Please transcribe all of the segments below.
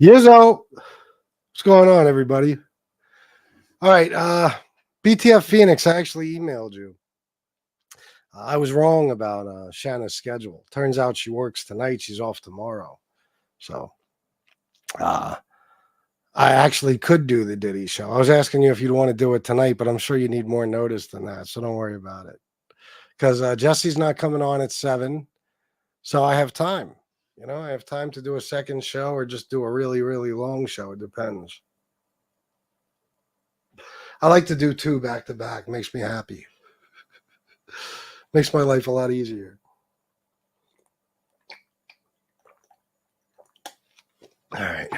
Yizzo, what's going on, everybody? All right, BTF Phoenix, I actually emailed you. I was wrong about Shanna's schedule. Turns out she works tonight. She's off tomorrow. So uh, I actually could do the Diddy show. I was asking you if you'd want to do it tonight, but I'm sure you need more notice than that. So don't worry about it. Because Jesse's not coming on at 7. So I have time. You know, I have time to do a second show or just do a really, really long show. It depends. I like to do 2 back to back. Makes me happy. Makes my life a lot easier. All right.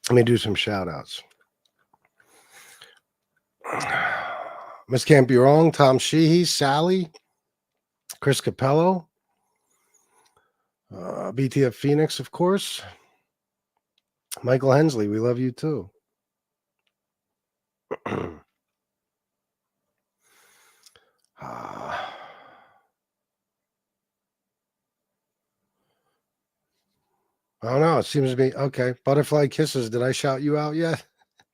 Let me do some shout outs. Miss Can't Be Wrong, Tom Sheehy, Sally, Chris Capello, BTF Phoenix, of course. Michael Hensley, we love you too. I don't know. It seems to be okay. Butterfly Kisses. Did I shout you out yet?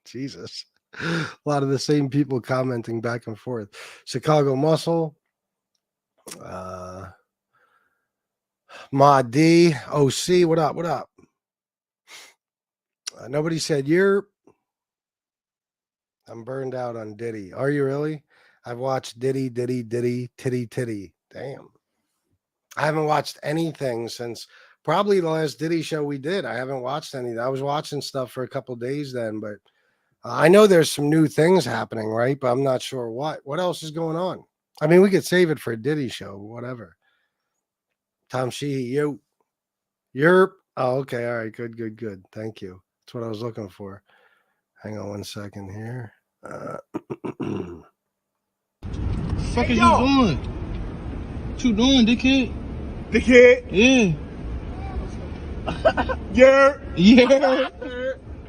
Jesus. A lot of the same people commenting back and forth. Chicago Muscle. Ma D. OC. What up? What up? Nobody said I'm burned out on Diddy. Are you really? I've watched Diddy, Titty. Damn. I haven't watched anything since probably the last Diddy show we did. I haven't watched anything. I was watching stuff for a couple days then, but I know there's some new things happening, right? But I'm not sure what. What else is going on? I mean, we could save it for a Diddy show, whatever. Tom Sheehy, you're. Oh, okay. All right. Good. Thank you. That's what I was looking for. Hang on one second here. Fuck is you doing? What you doing, dickhead? Dickhead? Yeah. Yeah. Yeah.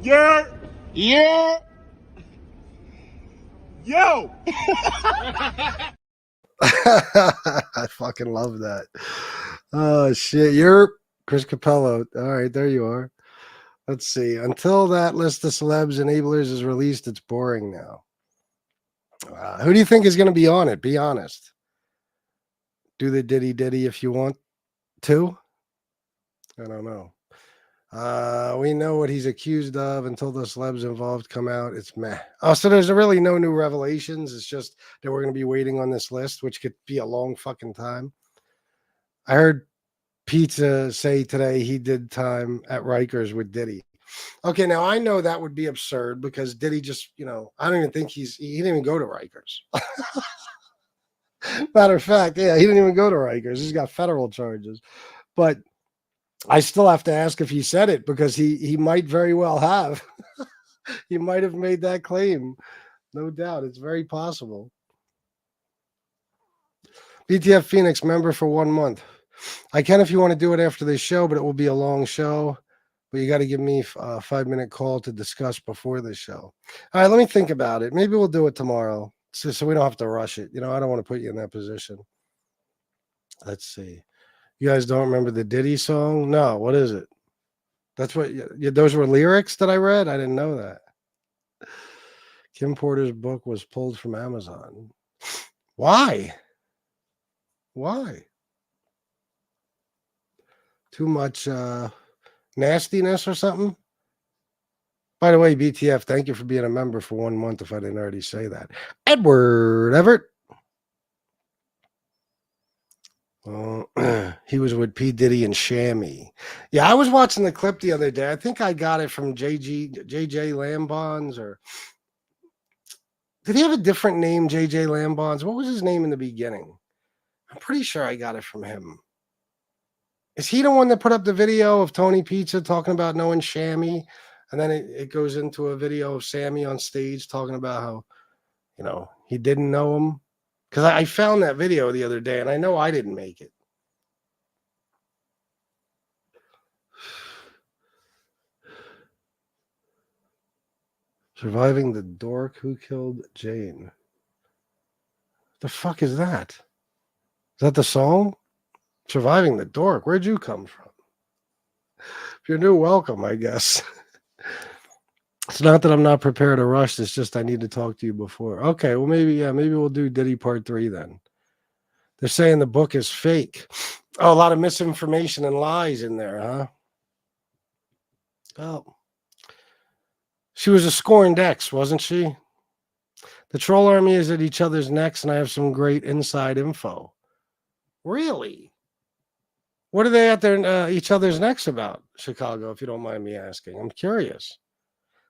Yeah. Yeah. Yo. I fucking love that. Oh shit. You're Chris Capello. All right, there you are. Let's see. Until that list of celebs enablers is released, it's boring now. Who do you think is going to be on it? Be honest. Do the Diddy if you want to. I don't know. We know what he's accused of until the celebs involved come out. It's meh. Oh, so there's really no new revelations. It's just that we're going to be waiting on this list, which could be a long fucking time. I heard Pizza say today he did time at Rikers with Diddy. Okay, now I know that would be absurd because Diddy just, I don't even think he didn't even go to Rikers. Matter of fact, yeah, he didn't even go to Rikers. He's got federal charges. But I still have to ask if he said it because he might very well have. He might have made that claim. No doubt. It's very possible. BTF Phoenix member for 1 month. I can if you want to do it after this show, but it will be a long show. But you got to give me a 5-minute call to discuss before the show. All right, let me think about it. Maybe we'll do it tomorrow so we don't have to rush it. I don't want to put you in that position. Let's see. You guys don't remember the Diddy song? No, what is it? That's what those were lyrics that I read? I didn't know that. Kim Porter's book was pulled from Amazon. Why? Too much nastiness or something? By the way, BTF, thank you for being a member for 1 month if I didn't already say that. Edward Everett. He was with P. Diddy and Shammy. Yeah, I was watching the clip the other day. I think I got it from JJ Lambons, or did he have a different name, JJ Lambons? What was his name in the beginning? I'm pretty sure I got it from him. Is he the one that put up the video of Tony Pizza talking about knowing Shammy? And then it goes into a video of Sammy on stage talking about how, he didn't know him. Because I found that video the other day, and I know I didn't make it. Surviving the Dork Who Killed Jane. The fuck is that? Is that the song? Surviving the Dork. Where'd you come from? If you're new, welcome, I guess. It's not that I'm not prepared to rush. It's just I need to talk to you before. Okay, well maybe maybe we'll do Diddy Part 3 then. They're saying the book is fake. Oh, a lot of misinformation and lies in there, huh? Oh. She was a scorned ex, wasn't she? The troll army is at each other's necks, and I have some great inside info. Really? What are they at their each other's necks about, Chicago, if you don't mind me asking? I'm curious.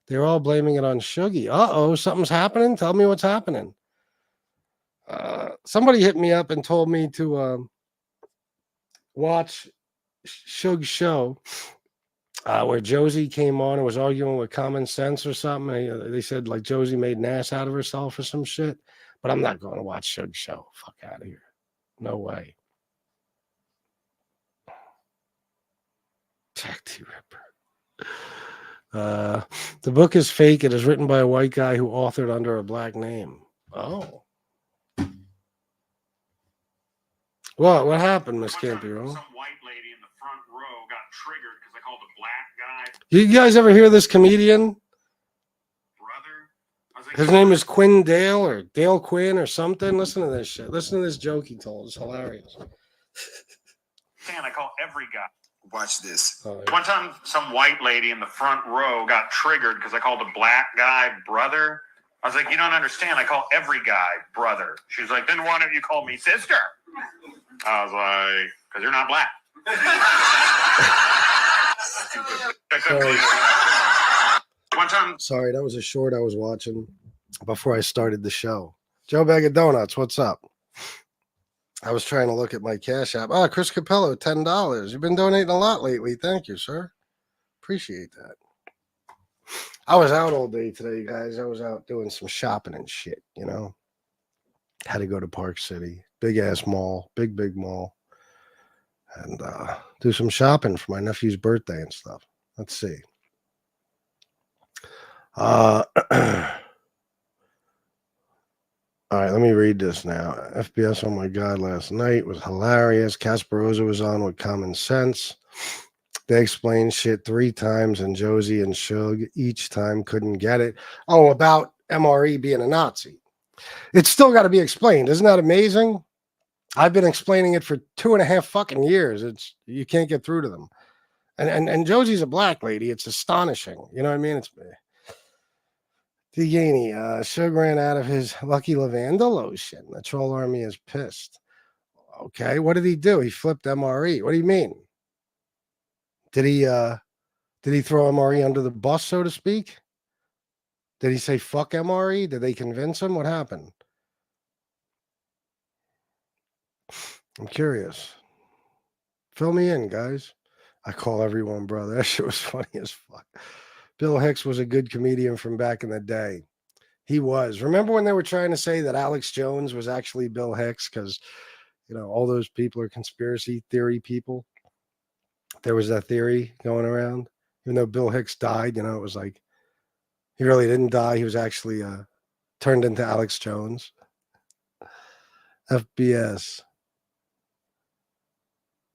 They're all blaming it on Shuggy. Uh-oh, something's happening? Tell me what's happening. Somebody hit me up and told me to watch Shug's show where Josie came on and was arguing with Common Sense or something. They said like Josie made an ass out of herself or some shit. But I'm not going to watch Shug's show. Fuck out of here. No way. Jack T. Ripper. The book is fake. It is written by a white guy who authored under a black name. Oh. What happened, Miss Campiro? Some white lady in the front row got triggered because I called a black guy You guys ever hear this comedian? brother. I was like, His name is Quinn Dale or Dale Quinn or something. Listen to this shit. Listen to this joke he told. It's hilarious. man, I call every guy. Watch this. Oh, yeah. One time, some white lady in the front row got triggered because I called a black guy brother. I was like, you don't understand. I call every guy brother. She's like, then why don't you call me sister? I was like, because you're not black. One time. Sorry, that was a short I was watching before I started the show. Joe Bag of Donuts, what's up? I was trying to look at my Cash App. Chris Capello, $10. You've been donating a lot lately. Thank you, sir. Appreciate that. I was out all day today, guys. I was out doing some shopping and shit, you know. Had to go to Park City. Big-ass mall. Big mall. And do some shopping for my nephew's birthday and stuff. Let's see. All right, let me read this now. FBS, oh my God, last night was hilarious. Casperosa was on with Common Sense. They explained shit 3 times, and Josie and Shug each time couldn't get it. Oh, about MRE being a Nazi. It's still got to be explained. Isn't that amazing? I've been explaining it for 2.5 fucking years. You can't get through to them. And Josie's a black lady. It's astonishing. You know what I mean? It's Deganey, Shug ran out of his Lucky Lavanda lotion. The troll army is pissed. Okay, what did he do? He flipped MRE. What do you mean? Did he throw MRE under the bus, so to speak? Did he say fuck MRE? Did they convince him? What happened? I'm curious. Fill me in, guys. I call everyone brother. That shit was funny as fuck. Bill Hicks was a good comedian from back in the day. He was. Remember when they were trying to say that Alex Jones was actually Bill Hicks because, you know, all those people are conspiracy theory people? There was that theory going around. Even though Bill Hicks died, you know, it was like he really didn't die. He was actually turned into Alex Jones. FBS.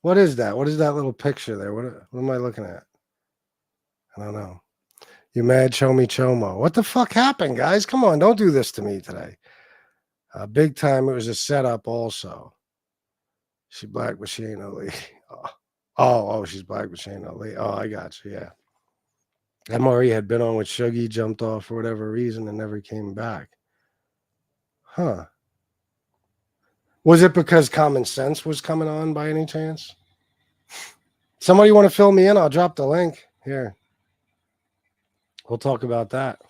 What is that? What is that little picture there? What am I looking at? I don't know. You mad Chomi Chomo. What the fuck happened, guys? Come on, don't do this to me today. Big time, it was a setup also. She black, but she ain't no lady. Oh, she's black, but she ain't no lady. Oh, I got you, yeah. MRE had been on with Shuggy, jumped off for whatever reason, and never came back. Huh. Was it because Common Sense was coming on by any chance? Somebody want to fill me in? I'll drop the link here. We'll talk about that.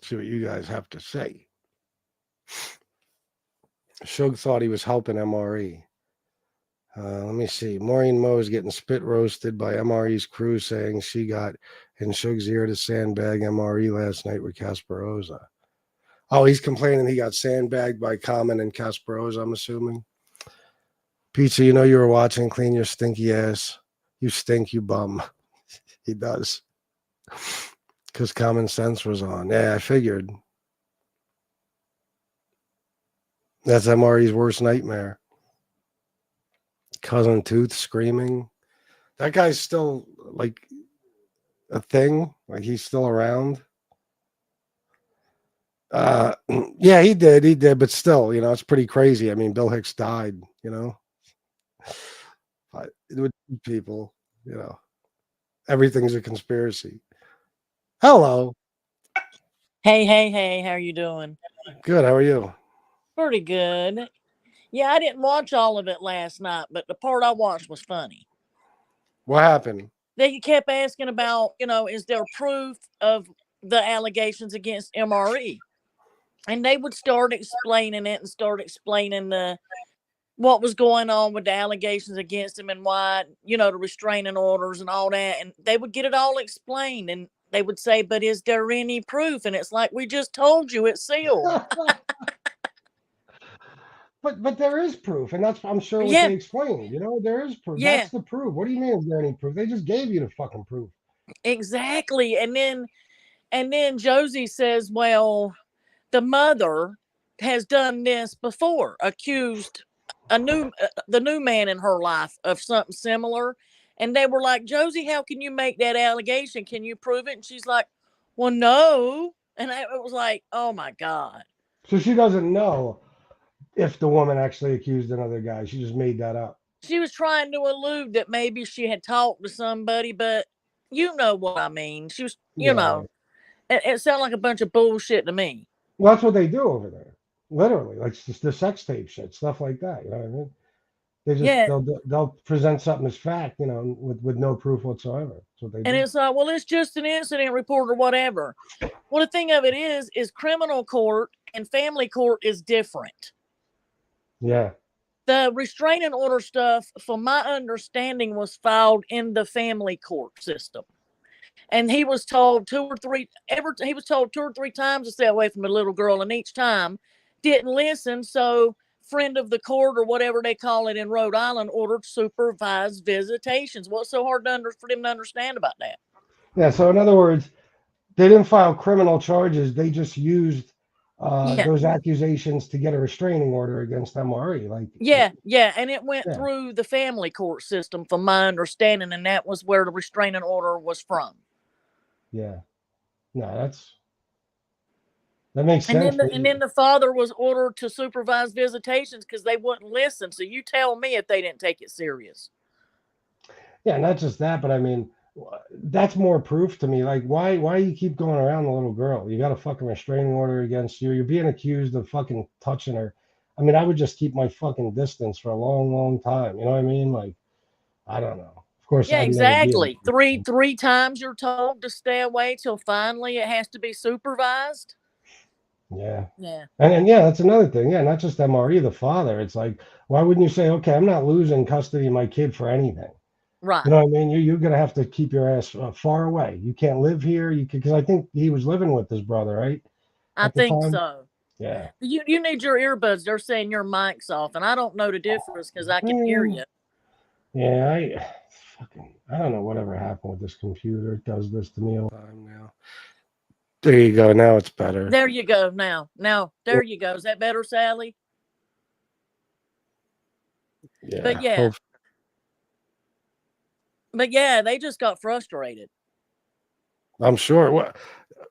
See what you guys have to say. Shug thought he was helping MRE. Let me see. Maureen Moe is getting spit roasted by MRE's crew, saying she got in Shug's ear to sandbag MRE last night with Casperosa. Oh, he's complaining he got sandbagged by Common and Casperosa, I'm assuming. Pizza, you know you were watching. Clean your stinky ass. You stink, you bum. He does. Because Common Sense was on. Yeah, I figured. That's MRE's worst nightmare. Cousin Tooth screaming. That guy's still like a thing. Like he's still around. Yeah, he did, but still, it's pretty crazy. I mean, Bill Hicks died, but with people, everything's a conspiracy. Hello. Hey, how are you doing? Good. How are you? Pretty good. Yeah, I didn't watch all of it last night, but the part I watched was funny. What happened? They kept asking about, is there proof of the allegations against MRE? And they would start explaining it and start explaining what was going on with the allegations against him and why, the restraining orders and all that. And they would get it all explained. And they would say, but is there any proof? And it's like, we just told you it's sealed. But there is proof, and that's I'm sure what Yeah. they explained. There is proof. Yeah. That's the proof. What do you mean is there any proof? They just gave you the fucking proof. Exactly. And then Josie says, well, the mother has done this before, accused the new man in her life of something similar. And they were like, Josie, how can you make that allegation? Can you prove it? And she's like, well, no. And it was like, oh my God. So she doesn't know if the woman actually accused another guy. She just made that up. She was trying to allude that maybe she had talked to somebody, but you know what I mean. She was, it sounded like a bunch of bullshit to me. Well, that's what they do over there. Literally, like the sex tape shit, stuff like that. You know what I mean? They just they'll present something as fact, with no proof whatsoever. That's what they do. And it's like, well, it's just an incident report or whatever. Well, the thing of it is criminal court and family court is different. Yeah. The restraining order stuff, from my understanding, was filed in the family court system. And he was told two or three times to stay away from the little girl, and each time didn't listen. So friend of the court, or whatever they call it in Rhode Island, ordered supervised visitations. What's so hard for them to understand about that? Yeah. So in other words, they didn't file criminal charges. They just used those accusations to get a restraining order against MRE. And it went through the family court system, from my understanding, and that was where the restraining order was from. Yeah. No, that makes sense. And then the father was ordered to supervise visitations because they wouldn't listen. So you tell me if they didn't take it serious. Yeah, not just that, but I mean, that's more proof to me. Like, why you keep going around the little girl? You got a fucking restraining order against you. You're being accused of fucking touching her. I mean, I would just keep my fucking distance for a long, long time. You know what I mean? Like, I don't know. Of course, yeah, exactly. Three times you're told to stay away till finally it has to be supervised. Yeah. Yeah. And that's another thing. Yeah, not just MRE, the father. It's like, why wouldn't you say, okay, I'm not losing custody of my kid for anything? Right. You know what I mean? You're going to have to keep your ass far away. You can't live here. Because I think he was living with his brother, right? I think so. Yeah. You need your earbuds. They're saying your mic's off, and I don't know the difference because I can hear you. Yeah, I don't know whatever happened with this computer. It does this to me all the time now. There you go. Now it's better. There you go. Now, there you go. Is that better, Sally? Yeah. But yeah, they just got frustrated. I'm sure.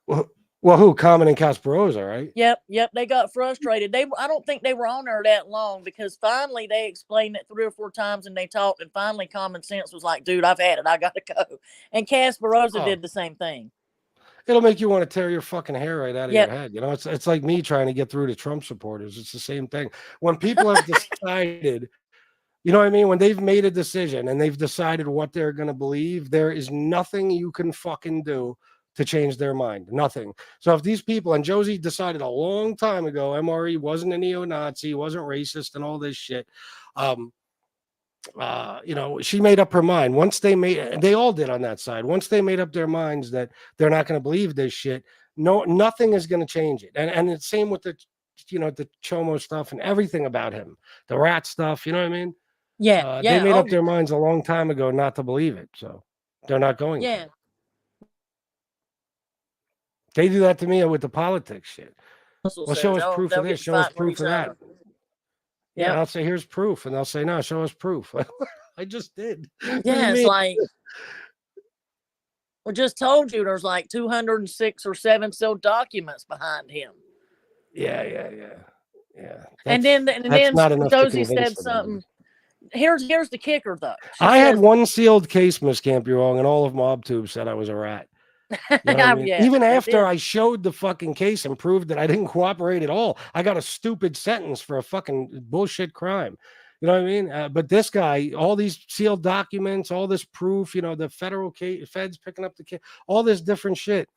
Well, who? Common and Kasparoza, right? Yep. They got frustrated. I don't think they were on there that long, because finally they explained it 3 or 4 times and they talked, and finally Common Sense was like, dude, I've had it. I got to go. And Kasparoza did the same thing. It'll make you want to tear your fucking hair right out of your head. It's like me trying to get through to Trump supporters. It's the same thing. When people have decided, you know what I mean? When they've made a decision and they've decided what they're going to believe, there is nothing you can fucking do to change their mind. Nothing. So if these people, and Josie decided a long time ago, MRE wasn't a neo-Nazi, wasn't racist and all this shit. She made up her mind. Once they all did on that side. Once they made up their minds that they're not going to believe this shit, nothing is going to change it. And it's same with the Chomo stuff and everything about him, the rat stuff. You know what I mean? Yeah. They made up their minds a long time ago not to believe it. So they're not going to. They do that to me with the politics shit. Well, show us proof of this. Show us proof of that. Yeah, Yep. I'll say, here's proof. And they'll say, no, show us proof. I just did. What do you Yeah, it's mean? like we just told you there's like 206 or 7 sealed documents behind him. Yeah. And That's then not enough to Josie convince said them, I guess. something. Here's the kicker though. She I had says, one sealed case, Miss Camp, you're wrong, and all of MobTube said I was a rat. You know what I mean? yeah, Even they after did. I showed the fucking case and proved that I didn't cooperate at all, I got a stupid sentence for a fucking bullshit crime. You know what I mean? But this guy, all these sealed documents, all this proof, you know, the federal feds picking up the case, all this different shit.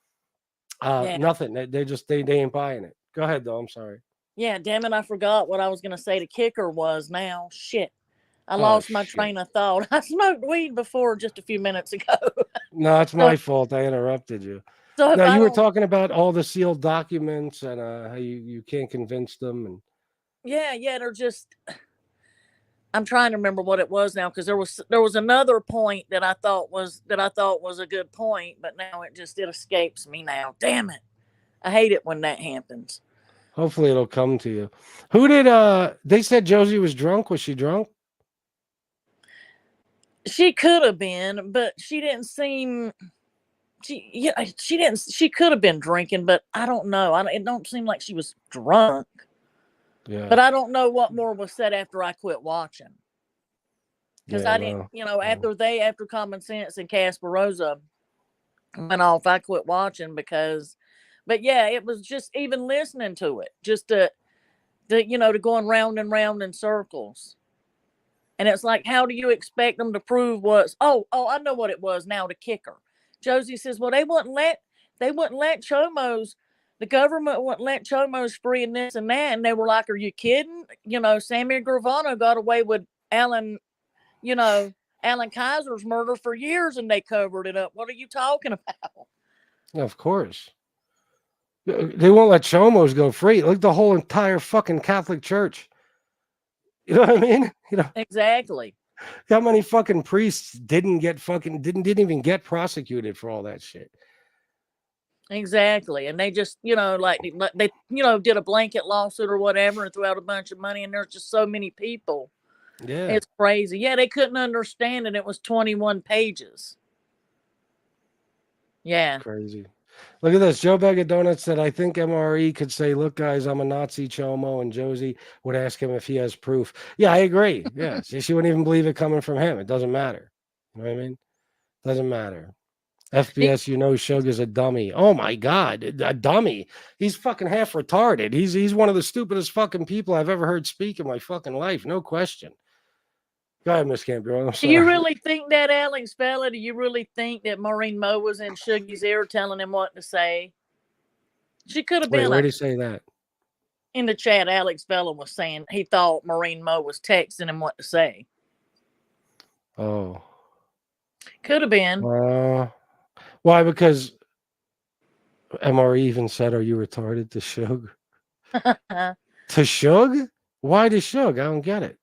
Yeah. Nothing. They just they ain't buying it. Go ahead, though. I'm sorry. Yeah, damn it, I forgot what I was gonna say. The kicker was now shit. I Oh lost my shit. train of thought. I smoked weed before just a few minutes ago. No, it's So, my fault. I interrupted you. so if No, I you were don't, talking about all the sealed documents and how you can't convince them and yeah, they're just. I'm trying to remember what it was now because there was another point that I thought was a good point, but now it escapes me now. Damn it! I hate it when that happens. hopefully it'll come to you. Who did they said Josie was drunk? Was she drunk? She could have been, but she didn't seem. She didn't. She could have been drinking, but I don't know. It don't seem like she was drunk. Yeah. But I don't know what more was said after I quit watching. Because Yeah, I didn't, after Common Sense and Casparosa went off, I quit watching but yeah, it was just even listening to it, just to going round and round in circles. And it's like, how do you expect them to prove I know what it was now, the kicker. Josie says, well, they wouldn't let Chomos, the government wouldn't let Chomos free and this and that. And they were like, are you kidding? Sammy Gravano got away with Alan Kaiser's murder for years and they covered it up. What are you talking about? Yeah, of course. They won't let Chomos go free. Look, the whole entire fucking Catholic Church. You know what I mean? Exactly. How many fucking priests didn't even get prosecuted for all that shit? Exactly. And they just, they did a blanket lawsuit or whatever and threw out a bunch of money and there's just so many people. Yeah. It's crazy. Yeah, they couldn't understand it. It was 21 pages. Yeah. Crazy. Look at this. Joe Bag of Donuts said, I think MRE could say, look, guys, I'm a Nazi Chomo, and Josie would ask him if he has proof. Yeah, I agree. Yeah. She wouldn't even believe it coming from him. It doesn't matter. You know what I mean? Doesn't matter. FBS, Shug is a dummy. Oh my God, a dummy. He's fucking half retarded. He's one of the stupidest fucking people I've ever heard speak in my fucking life. No question. Go ahead, Miss Campbell. Do you really think that, Alex fella? Do you really think that Maureen Moe was in Shuggy's ear telling him what to say? She could have been. Wait, where did he say that? In the chat, Alex Fella was saying he thought Maureen Moe was texting him what to say. Oh. Could have been. Why? Because MRE even said, are you retarded to Shug? To Shug? Why to Shug? I don't get it.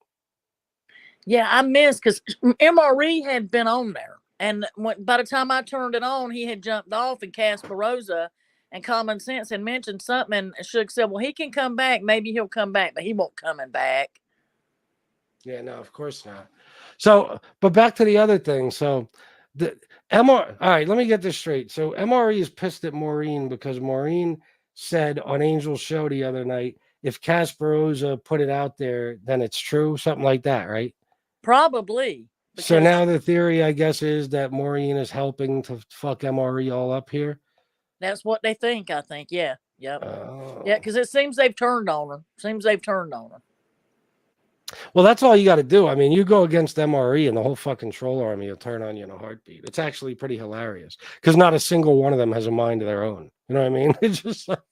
Yeah, I missed because MRE had been on there. And by the time I turned it on, he had jumped off and Casparosa and Common Sense had mentioned something. And Shug said, well, he can come back. Maybe he'll come back, but he won't coming back. Yeah, no, of course not. So, but back to the other thing. So, all right, let me get this straight. So, MRE is pissed at Maureen because Maureen said on Angel's show the other night, if Casparosa put it out there, then it's true, something like that, right? Probably. So now the theory, I guess, is that Maureen is helping to fuck MRE all up here. That's what they think, I think. Yeah. Yep. Yeah, because it seems they've turned on her. Well, that's all you got to do. I mean, you go against MRE and the whole fucking troll army will turn on you in a heartbeat. It's actually pretty hilarious because not a single one of them has a mind of their own. You know what I mean? It's just like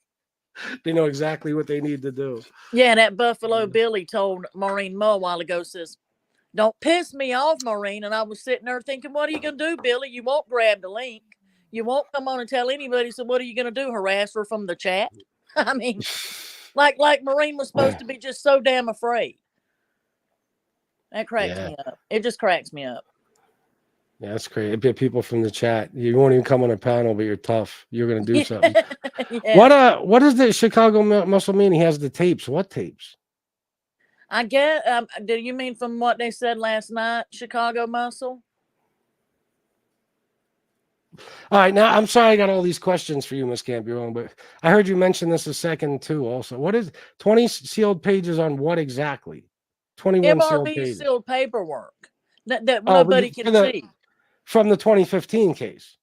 they know exactly what they need to do. Yeah, that Buffalo Billy told Maureen Moe a while ago, says, don't piss me off, Maureen. And I was sitting there thinking, what are you going to do, Billy? You won't grab the link. You won't come on and tell anybody. So what are you going to do? Harass her from the chat? I mean, like Maureen was supposed to be just so damn afraid. That cracks me up. It just cracks me up. Yeah, that's great. People from the chat. You won't even come on a panel, but you're tough. You're going to do something. Yeah. What does the Chicago Muscle mean? He has the tapes. What tapes? I get. Do you mean from what they said last night, Chicago Muscle? All right, now I'm sorry I got all these questions for you, Miss Campione, but I heard you mention this a second too. Also, what is 20 sealed pages on what exactly? 21 sealed MRE pages. sealed paperwork that Oh, nobody for can see. from the 2015 case.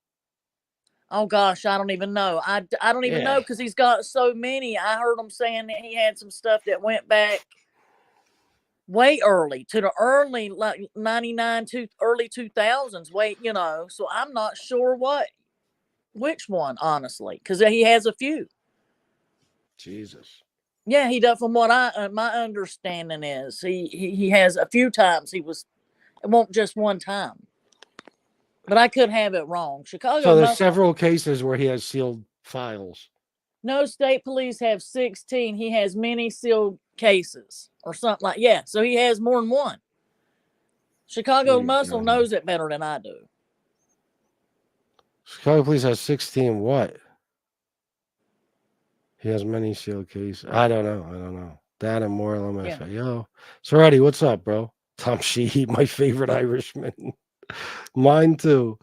Oh gosh, I don't even know. I don't even Yeah. know because he's got so many. I heard him saying that he had some stuff that went back way early to the early like 99 to early 2000s. So I'm not sure which one honestly because he has a few. Jesus. Yeah, he does. From what my understanding is, he has a few times. It won't just one time. But I could have it wrong. Chicago So there's must. several cases where he has sealed files. No, state police have 16. He has many sealed cases or something like. Yeah, so he has more than one. Chicago Dear Muscle God. knows it better than I do. Chicago police has 16 what? He has many sealed cases. I don't know. That and more Yeah. Yo. Sorority, what's up, bro? Tom Sheehy, my favorite Irishman. Mine too.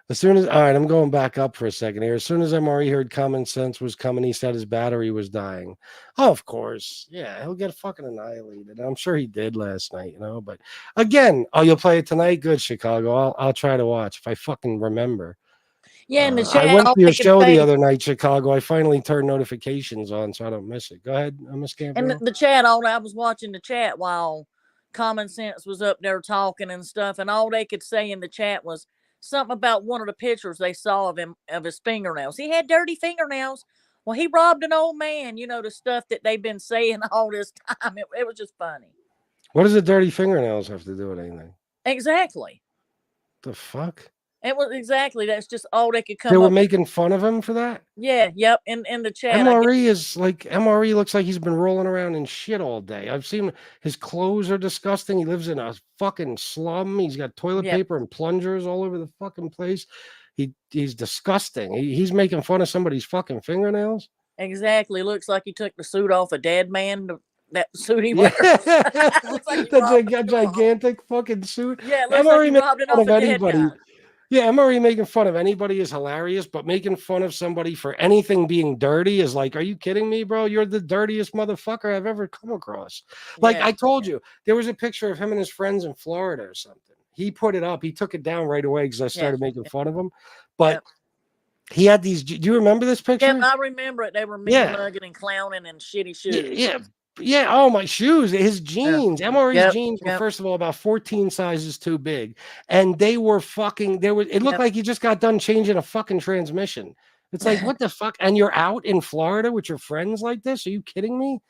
As soon as, all right, I'm going back up for a second here. As soon as MRE heard Common Sense was coming, he said his battery was dying. Oh, of course. Yeah, he'll get fucking annihilated. I'm sure he did last night, But again, you'll play it tonight? Good, Chicago. I'll try to watch if I fucking remember. Yeah, in the I chat, went all to your they could show the say, other night, Chicago. I finally turned notifications on so I don't miss it. Go ahead, Miss and Campbell. the chat, I was watching the chat while Common Sense was up there talking and stuff, and all they could say in the chat was something about one of the pictures they saw of him of his fingernails. He had dirty fingernails. Well, he robbed an old man. The stuff that they've been saying all this time. It was just funny. What does the dirty fingernails have to do with anything? Exactly. The fuck? It was exactly. That's just all they could They come were up. making fun of him for that? Yeah. Yep. In the chat, MRE looks like he's been rolling around in shit all day. I've seen his clothes are disgusting. He lives in a fucking slum. He's got toilet Yep. paper and plungers all over the fucking place. He's disgusting. He's making fun of somebody's fucking fingernails. Exactly. Looks like he took the suit off a dead man. That suit he wears. Like a gigantic fucking suit. Yeah, it looks like he robbed it off a dead guy. Yeah, MRE making fun of anybody is hilarious, but making fun of somebody for anything being dirty is like, are you kidding me, bro? You're the dirtiest motherfucker I've ever come across. Like I told you, there was a picture of him and his friends in Florida or something. He put it up. He took it down right away because I started making fun of him. But he had these. Do you remember this picture? Yeah, I remember it. They were mugging and clowning and shitty shoes. Yeah. Oh, my shoes. His jeans. MRE's jeans were first of all about 14 sizes too big, and they were fucking. It looked like you just got done changing a fucking transmission. It's like what the fuck? And you're out in Florida with your friends like this? Are you kidding me?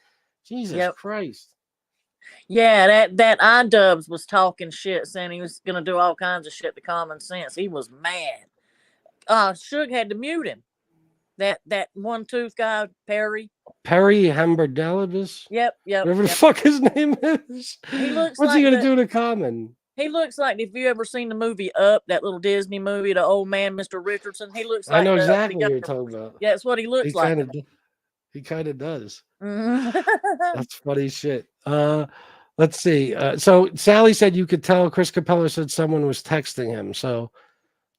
Jesus Christ. Yeah, that iDubbbz was talking shit, saying he was gonna do all kinds of shit to Common Sense. He was mad. Suge had to mute him. That one tooth guy, Perry Hamberdelibus. Yep. Whatever the fuck his name is. He looks What's he gonna do to Common? He looks like, if you ever seen the movie Up, that little Disney movie, the old man, Mr. Richardson. He looks like. I know exactly what you're talking about. Yeah, that's what he looks like. He kind of does. Mm-hmm. That's funny shit. Let's see. So Sally said you could tell. Chris Capello said someone was texting him. So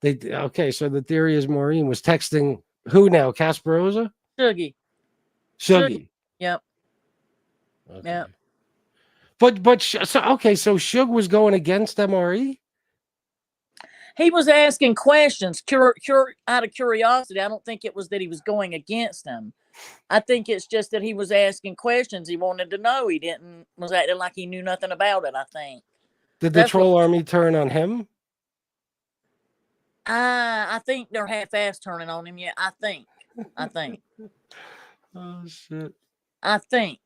so the theory is Maureen was texting who now? Casperosa? Shuggy. Yep. Okay. Yep. So Shug was going against MRE? He was asking questions out of curiosity. I don't think it was that he was going against them. I think it's just that he was asking questions. He wanted to know. He was acting like he knew nothing about it, I think. Did the troll army turn on him? I think they're half-ass turning on him. Yeah, I think. Oh, shit. I think.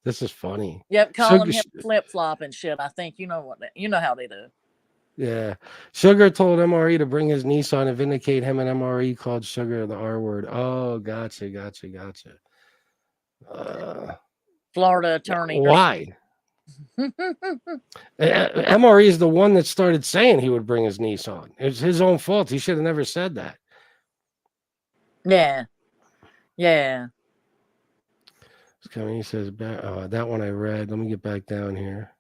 This is funny. Yep, calling him flip-flop and shit. I think you know how they do. Yeah. Sugar told MRE to bring his Nissan and vindicate him, and MRE called Sugar the R word. Oh, gotcha. Florida attorney. Why? MRE is the one that started saying he would bring his Nissan. It's his own fault. He should have never said that. Yeah. He says, that one I read. Let me get back down here.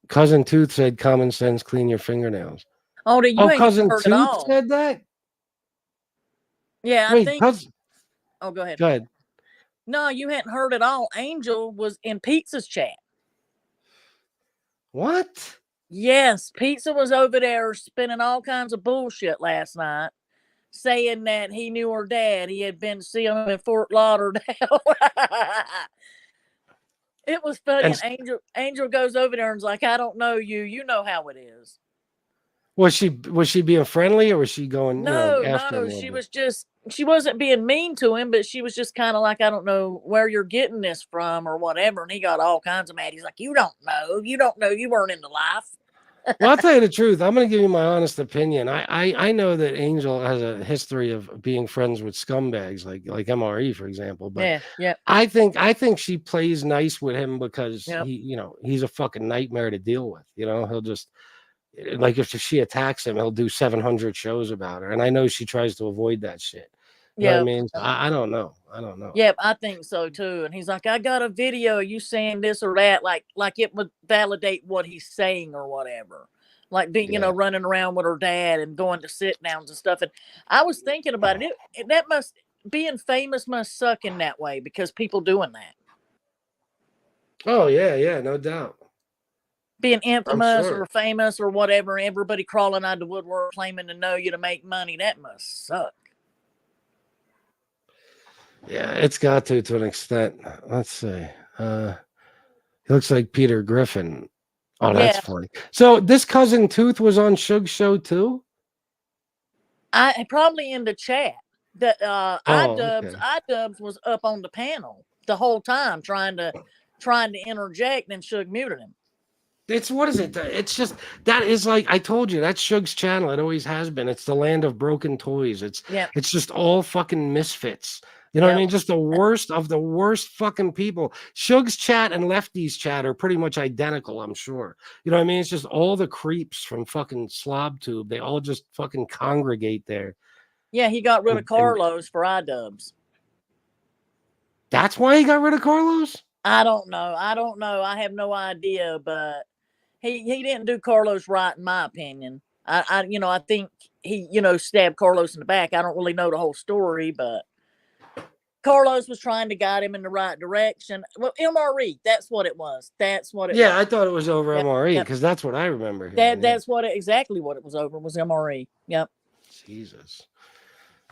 Cousin Tooth said, common sense, clean your fingernails. Oh, you Oh, ain't Cousin heard it Tooth all. said that? Yeah, I Wait, think. cousin. Oh, go ahead. Go ahead. No, you hadn't heard it all. Angel was in Pizza's chat. What? Yes, Pizza was over there spinning all kinds of bullshit last night, saying that he knew her dad. He had been seeing him in Fort Lauderdale. It was funny, And and Angel goes over there and's like, "I don't know you. You know how it is." was she being friendly, or was she going, No, after him a no, little bit? she wasn't being mean to him, but she was just kind of like, "I don't know where you're getting this from or whatever." And he got all kinds of mad. He's like, "You don't know. You don't know. You weren't in the life." Well, I'll tell you the truth. I'm going to give you my honest opinion. I know that Angel has a history of being friends with scumbags like MRE, for example. But Yeah, yep, I think she plays nice with him because yep, he's a fucking nightmare to deal with. He'll just like if she attacks him, he'll do 700 shows about her, and I know she tries to avoid that shit. You know what I yep. mean? So I don't know. I don't know. Yep, I think so too. And he's like, I got a video of you saying this or that, like it would validate what he's saying or whatever. Like being, Yeah. running around with her dad and going to sit downs and stuff. And I was thinking about it. That being famous must suck in that way because people doing that. Oh yeah, no doubt. Being I'm infamous sure. or famous or whatever, everybody crawling out of the woodwork claiming to know you to make money, that must suck. Yeah, it's got to an extent. Let's see. He looks like Peter Griffin. Oh, that's Yeah. funny. So this Cousin Tooth was on Suge's show too? I probably in the chat that Oh, okay. iDubbbz was up on the panel the whole time trying to interject, and Suge muted him. It's what is it? It's just that is like I told you, that's Suge's channel. It always has been. It's the land of broken toys. It's just all fucking misfits. You know what I mean? Just the worst of the worst fucking people. Suge's chat and Lefty's chat are pretty much identical, I'm sure. You know what I mean? It's just all the creeps from fucking SlobTube. They all just fucking congregate there. Yeah, he got rid of Carlos for iDubbbz. That's why he got rid of Carlos? I don't know. I have no idea, but he didn't do Carlos right in my opinion. I think he, stabbed Carlos in the back. I don't really know the whole story, but Carlos was trying to guide him in the right direction. Well, MRE, that's what it was. That's what it was. Yeah, I thought it was over MRE because that's what I remember. That's exactly what it was over, was MRE. Yep. Jesus.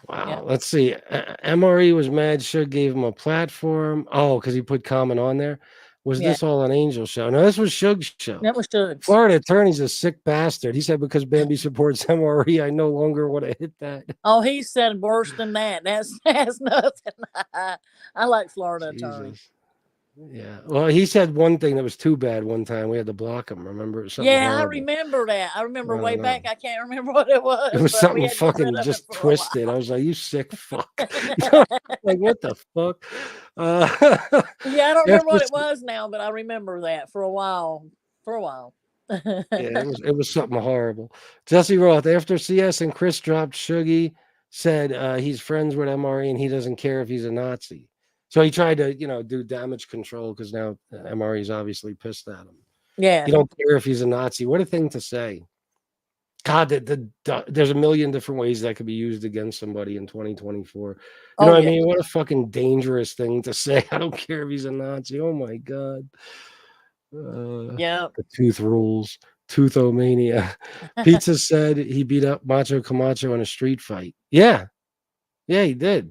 Wow. Let's see. MRE was mad. Suge gave him a platform. Oh, because he put Common on there. Was this all an Angel show? No, this was Suge's show. That was Suge's. Florida attorney's a sick bastard. He said because Bambi supports MRE, I no longer want to hit that. Oh, he said worse than that. That's nothing. I like Florida attorney. Yeah. Well, he said one thing that was too bad one time. We had to block him. Remember? Yeah, horrible. I remember that. I remember way back. I can't remember what it was. It was something fucking just twisted. I was like, you sick fuck. Like, what the fuck? Yeah, I don't remember what it was now, but I remember that for a while. Yeah, it was something horrible. Jesse Roth, after CS and Chris dropped, Shuggy said he's friends with MRE and he doesn't care if he's a Nazi. So he tried to, do damage control because now MRE is obviously pissed at him. Yeah. You don't care if he's a Nazi. What a thing to say. God, there's a million different ways that could be used against somebody in 2024. You know what I mean? What a fucking dangerous thing to say. I don't care if he's a Nazi. Oh, my God. The Tooth rules. Toothomania. Pizza said he beat up Macho Camacho in a street fight. Yeah, he did.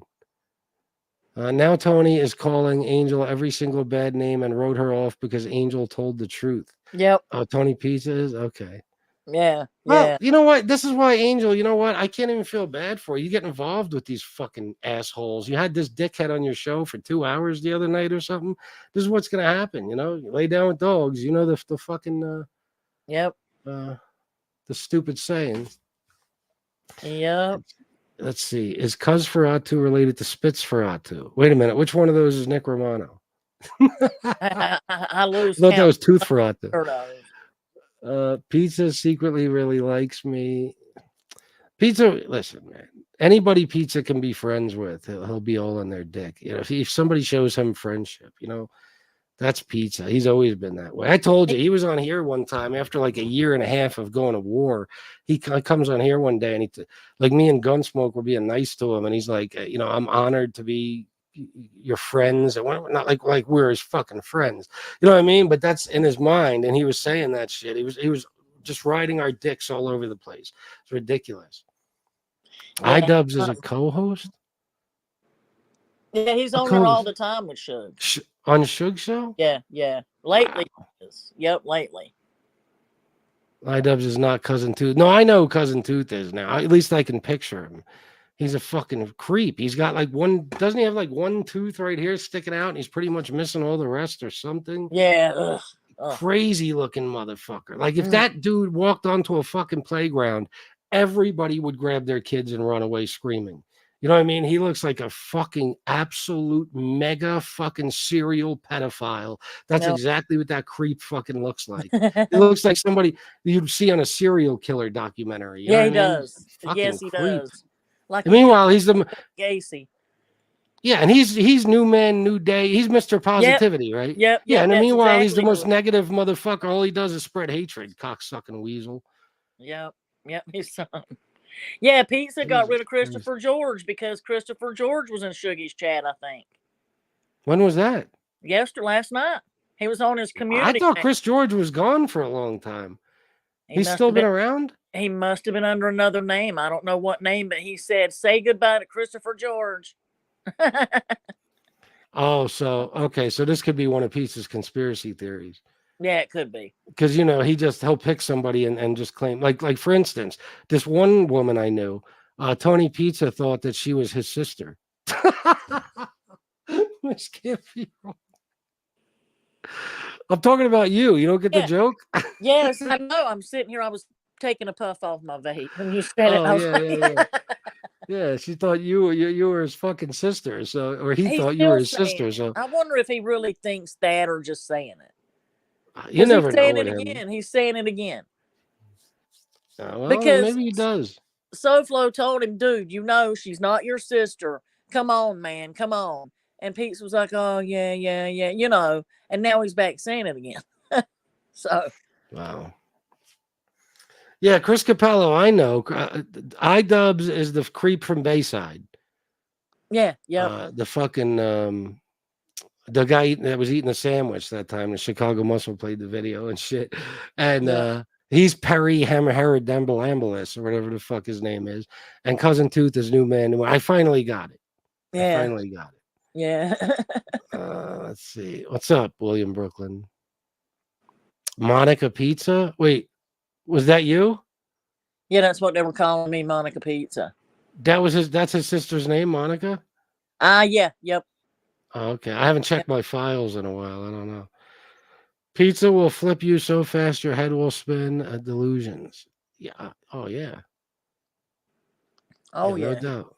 Now Tony is calling Angel every single bad name and wrote her off because Angel told the truth. Yep. Tony Pizza is okay. Yeah. Well, you know what? This is why Angel, you know what? I can't even feel bad for you. You get involved with these fucking assholes. You had this dickhead on your show for 2 hours the other night or something. This is what's going to happen. You lay down with dogs. The fucking, yep. The stupid saying. Yep. Let's see. Is Cuz Ferratu related to Spitz Ferratu? Wait a minute. Which one of those is Nick Romano? I lose. I thought that was Tooth Ferratu. Ferratu. Pizza secretly really likes me. Pizza, listen, man. anybody Pizza can be friends with, he'll be all on their dick. You know, if somebody shows him friendship, you know, that's Pizza. He's always been that way. I told you, he was on here one time after like a year and a half of going to war. He comes on here one day and like me and Gunsmoke were being nice to him, and he's like, you know, I'm honored to be your friends, and we're not like we're his fucking friends. You know what I mean? But that's in his mind, and he was saying that shit. He was just riding our dicks all over the place. It's ridiculous. Yeah. iDubbbz is a co-host. Yeah, he's A on there all co-host. the time with Shug. On Shug Show? Yeah, yeah. Lately, Wow. he is. Yep, lately. iDubbbz is not Cousin Tooth. No, I know who Cousin Tooth is now. At least I can picture him. He's a fucking creep. He's got like doesn't he have like one tooth right here sticking out, and he's pretty much missing all the rest or something? Yeah. Ugh. Crazy looking motherfucker. Like if that dude walked onto a fucking playground, everybody would grab their kids and run away screaming. You know what I mean? He looks like a fucking absolute mega fucking serial pedophile. That's Yep. exactly what that creep fucking looks like. It looks like somebody you'd see on a serial killer documentary. You know Yeah, what he I mean? does. Fucking Yes, he creep. does. Like And meanwhile, he's the Gacy. yeah, and he's new man, new day. He's Mr. Positivity, right? Yep. Yeah, and That's meanwhile, he's the exactly most who- negative motherfucker. All he does is spread hatred, cocksucking weasel. Yep. Yep. His son. Yeah, Pizza got Jesus rid of Christ. Christopher George because Christopher George was in Shuggy's chat, I think. When was that? Last night. He was on his community. I thought page. Chris George was gone for a long time. He He's must still have been around? He must have been under another name. I don't know what name, but he said, "Say goodbye to Christopher George." Oh, so okay, so this could be one of Pizza's conspiracy theories. Yeah, it could be. Because you know, he'll pick somebody and just claim like for instance, this one woman I knew, Tony Pizza thought that she was his sister. This can't be wrong. I'm talking about you. You don't get the joke? Yes, I know. I'm sitting here. I was taking a puff off my vape when you said it. Oh, I was yeah. Yeah, she thought you were his fucking sister. So, or he He's thought you were his still saying sister. it. So, I wonder if he really thinks that or just saying it. you never He's know saying with it him. again. He's saying it again. Well, Because maybe he does. SoFlo told him, "Dude, you know she's not your sister. Come on, man, come on." And Pete was like, "Oh yeah, yeah, yeah," you know. And now he's back saying it again. So, Wow. Yeah, Chris Capello, I know. iDubbbz is the creep from Bayside. yeah, yep. The fucking the guy that was eating a sandwich that time. The Chicago Muscle played the video and shit. And he's Perry Herodambulambulis or whatever the fuck his name is. And Cousin Tooth is new man. I finally got it. Yeah. I finally got it. Yeah. Let's see. What's up, William Brooklyn? Monica Pizza? Wait, was that you? Yeah, that's what they were calling me, Monica Pizza. That's his sister's name, Monica? Yeah, yep. Oh, okay. I haven't checked my files in a while. I don't know. Pizza will flip you so fast your head will spin. Delusions. Yeah. Oh, yeah. Oh, No yeah. doubt.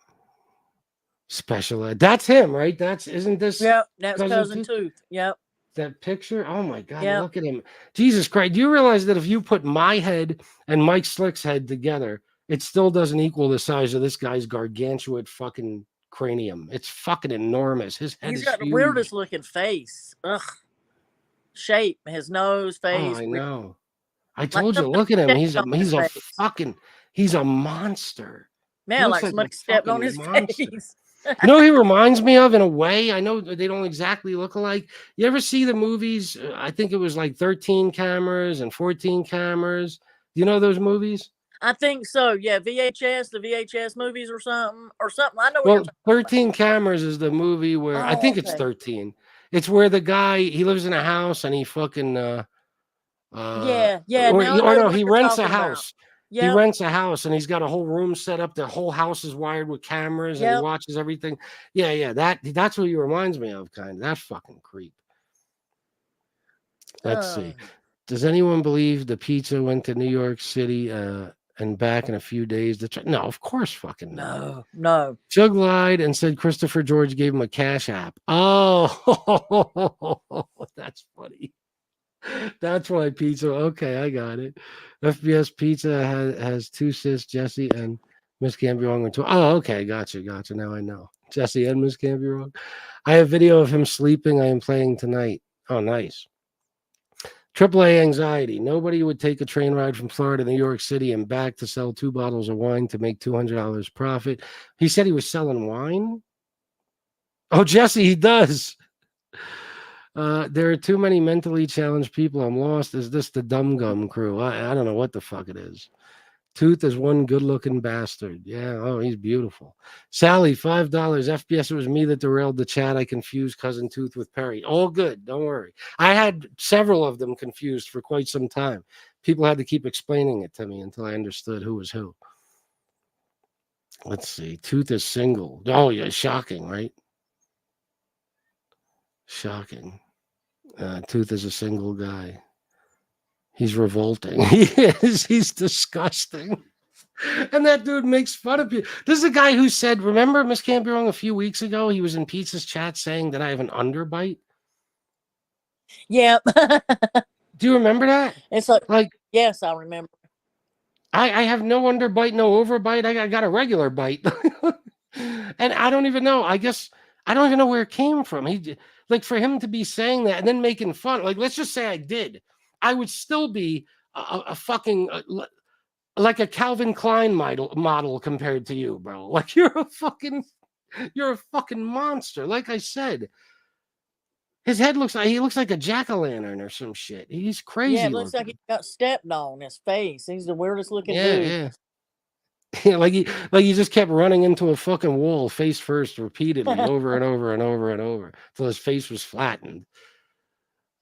Special ed. That's him, right? Isn't this? Yep, that's Cousin Cousin Tooth. Yep. That picture? Oh my God, Yep. look at him. Jesus Christ. Do you realize that if you put my head and Mike Slick's head together, it still doesn't equal the size of this guy's gargantuan fucking cranium? It's fucking enormous. His head He's is got the huge. weirdest looking face. Ugh. Shape, his nose, face. Oh, I know. I Like told you, somebody look at him. stepped on his face. He's a monster. Yeah, looks like like a somebody stepped on fucking his monster. face. You know who he reminds me of in a way? I know they don't exactly look alike. You ever see the movies? I think it was like 13 cameras and 14 cameras. Do you know those movies? I think so. Yeah, the VHS movies or something. I know what you're Well, talking 13 cameras is the movie where I Oh, think it's okay. 13. It's where the guy, he lives in a house and he fucking Yeah. or Now I know no, what he you're rents a talking about. house. He Yep. rents a house and he's got a whole room set up. The whole house is wired with cameras and he Yep. watches everything. Yeah. That's what he reminds me of, kind of. That fucking creep. Let's see. Does anyone believe the pizza went to New York City and back in a few days? No, of course fucking not. No. Jug lied and said Christopher George gave him a cash app. Oh, that's funny. That's why pizza. Okay, I got it. FBS Pizza has two sis, Jesse and Miss Can't Be Wrong. Oh, okay. Gotcha. Now I know. Jesse and Miss Can't Be Wrong. I have video of him sleeping. I am playing tonight. Oh, nice. AAA anxiety. Nobody would take a train ride from Florida to New York City and back to sell 2 bottles of wine to make $200 profit. He said he was selling wine. Oh, Jesse, he does. There are too many mentally challenged people. I'm lost. Is this the Dumb Gum crew? I don't know what the fuck it is. Tooth is one good-looking bastard. Yeah, oh, he's beautiful. Sally, $5. FPS, it was me that derailed the chat. I confused Cousin Tooth with Perry. All good, don't worry. I had several of them confused for quite some time. People had to keep explaining it to me until I understood who was who. Let's see. Tooth is single. Oh, yeah, shocking, right? Shocking. Tooth is a single guy. He's revolting. He is. He's disgusting. And that dude makes fun of you. This is a guy who said, remember Miss Can't Be Wrong a few weeks ago? He was in Pizza's chat saying that I have an underbite. Yep. Do you remember that? It's like yes, I remember. I have no underbite, no overbite. I got a regular bite. And I don't even know. I guess I don't even know where it came from. He like for him to be saying that and then making fun. Like, let's just say I did. I would still be a fucking like a Calvin Klein model compared to you, bro. Like you're a fucking monster. Like I said, his head looks like a jack-o'-lantern or some shit. He's crazy. Yeah, it looks like he got stepped on. His face. He's the weirdest looking dude. Yeah. Yeah, like he just kept running into a fucking wall face first repeatedly over and over and over and over until his face was flattened.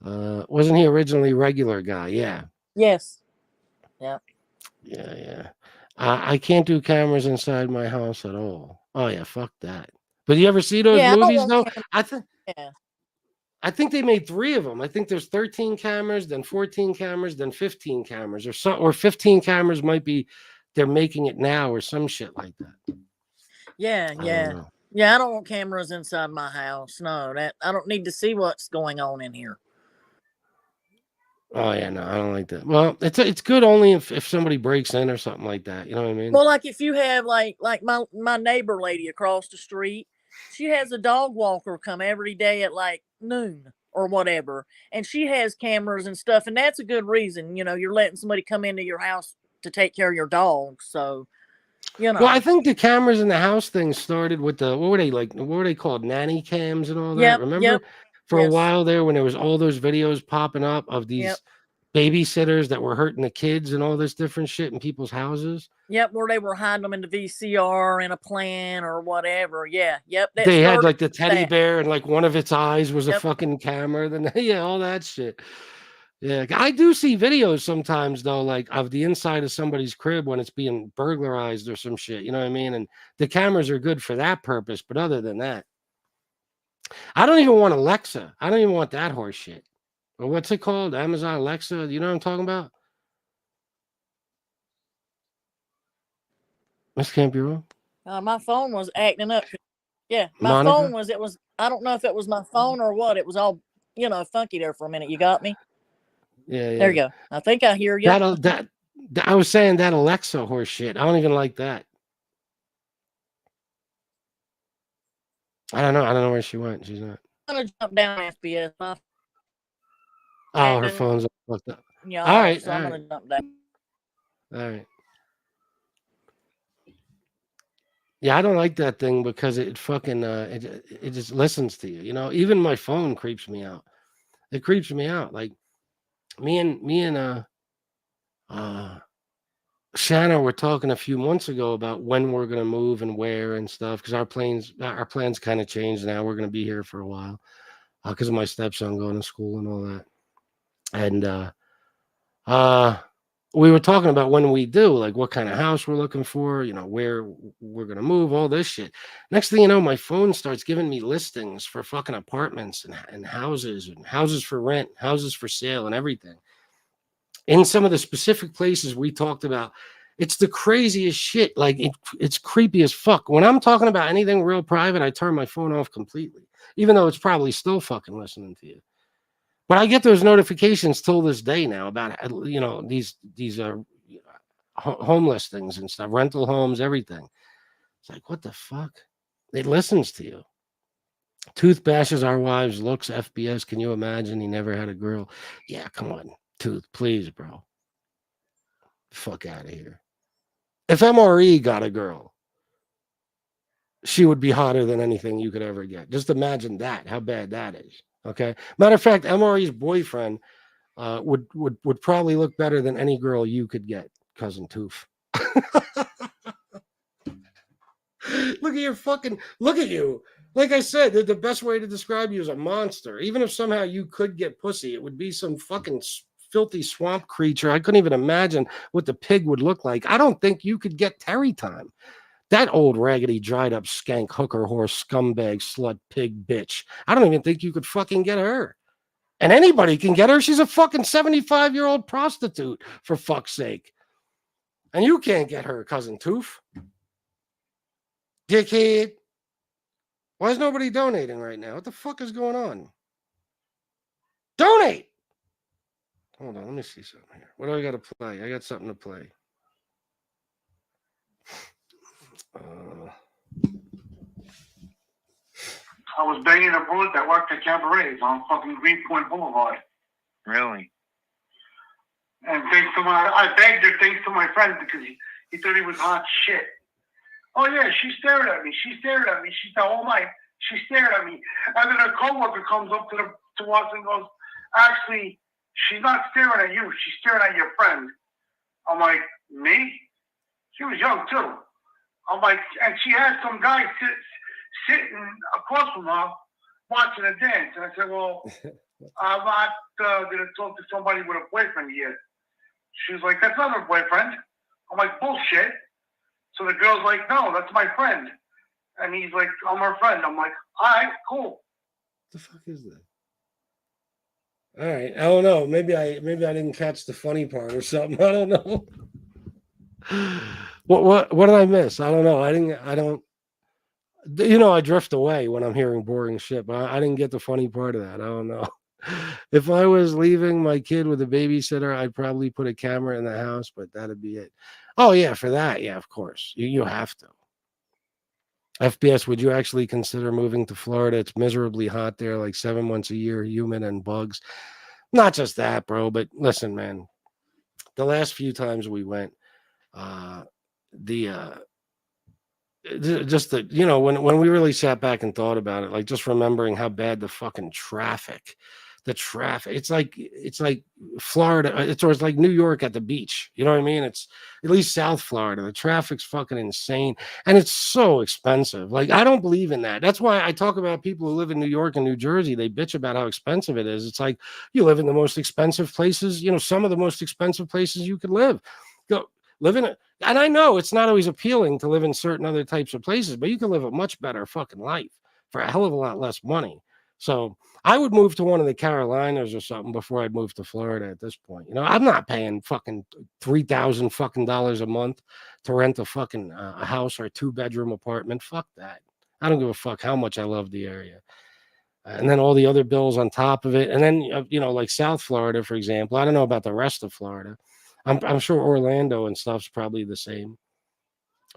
Wasn't he originally regular guy? Yeah. Yes. Yeah. Yeah. I can't do cameras inside my house at all. Oh yeah, fuck that. But you ever see those movies though? I think they made 3 of them. I think there's 13 cameras, then 14 cameras, then 15 cameras, or 15 cameras might be they're making it now or some shit like that. Yeah. I don't want cameras inside my house. No, I don't need to see what's going on in here. Oh yeah, no, I don't like that. Well, it's good only if somebody breaks in or something like that. You know what I mean? Well, like if you have like my neighbor lady across the street, she has a dog walker come every day at like noon or whatever, and she has cameras and stuff, and that's a good reason. You're letting somebody come into your house to take care of your dog, so Well, I think the cameras in the house thing started with what were they called, nanny cams and all that? Yep, Remember for a while there when there was all those videos popping up of these babysitters that were hurting the kids and all this different shit in people's houses. Yep, where they were hiding them in the VCR in a plan or whatever. Yeah, yep. They had like the teddy bear and like one of its eyes was a fucking camera. Then all that shit. Yeah, I do see videos sometimes though, like of the inside of somebody's crib when it's being burglarized or some shit. You know what I mean? And the cameras are good for that purpose, but other than that, I don't even want Alexa. I don't even want that horse shit. Or what's it called? Amazon Alexa. You know what I'm talking about? This can't be wrong. My phone was acting up. Yeah, my Monica? phone was. It was. I don't know if it was my phone or what. It was all funky there for a minute. You got me? Yeah. There you go. I think I hear you. That I was saying that Alexa horse shit. I don't even like that. I don't know where she went. She's not. I'm gonna jump down FPS. Her phone's fucked up. Yeah. All right. So I'm gonna jump down. All right. Yeah, I don't like that thing because it fucking it just listens to you. Even my phone creeps me out. It creeps me out. Like me and Shanna were talking a few months ago about when we're gonna move and where and stuff because our plans kind of changed now. We're gonna be here for a while because of my stepson going to school and all that. And we were talking about when we do, like what kind of house we're looking for, where we're going to move, all this shit. Next thing you know, my phone starts giving me listings for fucking apartments and houses for rent, houses for sale and everything. In some of the specific places we talked about, it's the craziest shit. Like it's creepy as fuck. When I'm talking about anything real private, I turn my phone off completely, even though it's probably still fucking listening to you. But I get those notifications till this day now about these home listings and stuff, rental homes, everything. It's like, what the fuck? It listens to you. Tooth bashes our wives' looks. FBS. Can you imagine? He never had a girl. Yeah, come on, Tooth, please, bro. Fuck out of here. If MRE got a girl, she would be hotter than anything you could ever get. Just imagine that, how bad that is. Okay. Matter of fact, MRE's boyfriend would probably look better than any girl you could get, cousin Tooth. Look at you. Like I said, the best way to describe you is a monster. Even if somehow you could get pussy, it would be some fucking filthy swamp creature. I couldn't even imagine what the pig would look like. I don't think you could get Terry time. That old raggedy, dried up skank, hooker, horse, scumbag, slut, pig, bitch. I don't even think you could fucking get her. And anybody can get her. She's a fucking 75-year-old prostitute, for fuck's sake. And you can't get her, cousin Tooth. Dickhead. Why is nobody donating right now? What the fuck is going on? Donate! Hold on, let me see something here. What do I got to play? I got something to play. I was banging a bullet that worked at cabarets on fucking Greenpoint Boulevard. Really? And I begged her thanks to my friend because he thought he was hot shit. Oh yeah, she stared at me. She stared at me. She said, "Oh my," she stared at me. And then her coworker comes up to us and goes, "Actually, she's not staring at you. She's staring at your friend." I'm like, "Me?" She was young too. I'm like, and she had some guy sitting across from her watching a dance. And I said, "Well, I'm not going to talk to somebody with a boyfriend yet." She was like, "That's not her boyfriend." I'm like, "Bullshit." So the girl's like, "No, that's my friend." And he's like, "I'm her friend." I'm like, "All right, cool." What the fuck is that? All right, I don't know. Maybe I didn't catch the funny part or something. I don't know. What did I miss? I don't know. I don't. You know, I drift away when I'm hearing boring shit, but I didn't get the funny part of that. I don't know. If I was leaving my kid with a babysitter, I'd probably put a camera in the house, but that'd be it. Oh yeah, for that, yeah, of course. You have to. FBS, would you actually consider moving to Florida? It's miserably hot there, like 7 months a year, humid and bugs. Not just that, bro, but listen, man. The last few times we went, just the, you know, when we really sat back and thought about it, like just remembering how bad the fucking traffic, it's like Florida, it's like New York at the beach. You know what I mean? It's at least South Florida. The traffic's fucking insane, and it's so expensive. Like, I don't believe in that. That's why I talk about people who live in New York and New Jersey. They bitch about how expensive it is. It's like, you live in the most expensive places, you know, some of the most expensive places you could live. Go live in it. And I know it's not always appealing to live in certain other types of places, but you can live a much better fucking life for a hell of a lot less money. So I would move to one of the Carolinas or something before I'd move to Florida at this point. You know, I'm not paying fucking $3,000 fucking dollars a month to rent a fucking a house or a 2-bedroom apartment. Fuck that. I don't give a fuck how much I love the area. And then all the other bills on top of it. And then, you know, like South Florida, for example, I don't know about the rest of Florida. I'm sure Orlando and stuff's probably the same.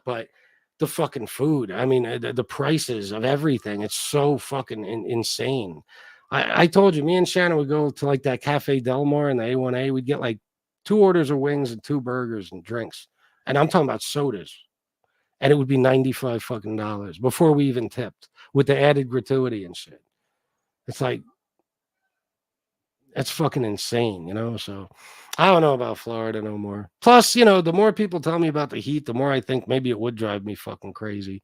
But the fucking food, I mean, the prices of everything, it's so fucking insane. I told you, me and Shannon would go to like that Cafe Del Mar and the A1A. We'd get like 2 orders of wings and 2 burgers and drinks. And I'm talking about sodas. And it would be $95 fucking dollars before we even tipped with the added gratuity and shit. It's like, that's fucking insane, you know? So I don't know about Florida no more. Plus, you know, the more people tell me about the heat, the more I think maybe it would drive me fucking crazy.